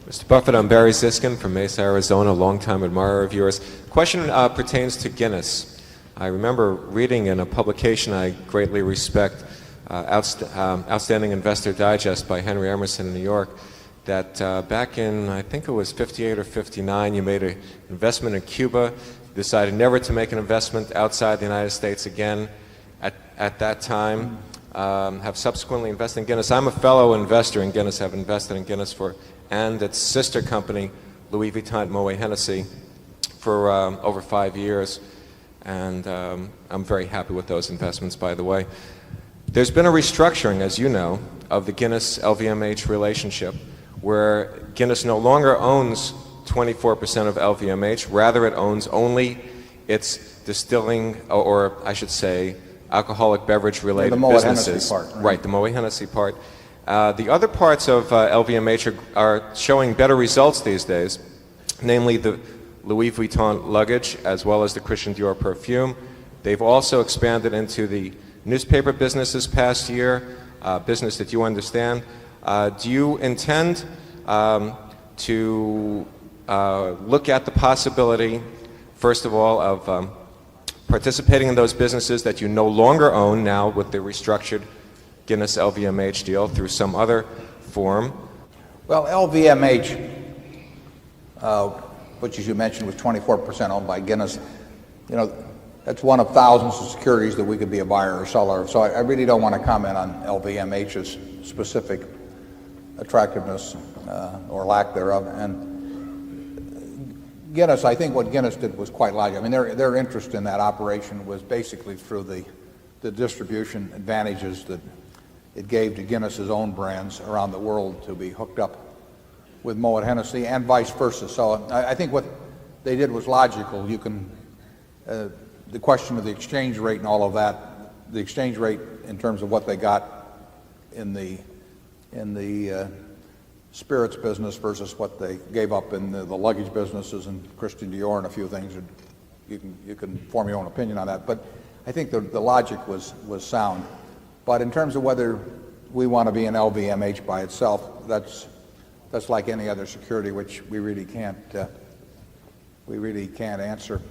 Mr. Buffett, I'm Barry Ziskin from Mesa, Arizona, longtime admirer of yours. Question pertains to Guinness. I remember reading in a publication I greatly respect, Outstanding Investor Digest by Henry Emerson in New York, that back in, I think it was 58 or 59, you made an investment in Cuba, decided never to make an investment outside the United States again at that time, have subsequently invested in Guinness. I'm a fellow investor in Guinness, have invested in Guinness and its sister company, Louis Vuitton Moet Hennessy, for over 5 years. And I'm very happy with those investments, by the way. There's been a restructuring, as you know, of the Guinness-LVMH relationship, where Guinness no longer owns 24% of LVMH. Rather, it owns only its distilling, or I should say, alcoholic beverage-related businesses. Part, right, the Moet Hennessy part. The other parts of LVMH are showing better results these days, namely the Louis Vuitton luggage as well as the Christian Dior perfume. They've also expanded into the newspaper business this past year, business that you understand. Do you intend to look at the possibility, first of all, of participating in those businesses that you no longer own now with the restructured Guinness LVMH deal through some other form? Well, LVMH, which as you mentioned was 24% owned by Guinness, that's one of thousands of securities that we could be a buyer or seller of. So I really don't want to comment on LVMH's specific attractiveness or lack thereof. And Guinness, I think what Guinness did was quite logical. I mean, their interest in that operation was basically through the distribution advantages that it gave to Guinness's own brands around the world to be hooked up with Moet Hennessy and vice versa. So I think what they did was logical. You can, the question of the exchange rate and all of that, the exchange rate in terms of what they got in the spirits business versus what they gave up in the luggage businesses and Christian Dior and a few things. You can form your own opinion on that. But I think the logic was sound. But in terms of whether we want to be an LVMH by itself, that's like any other security, which we really can't answer.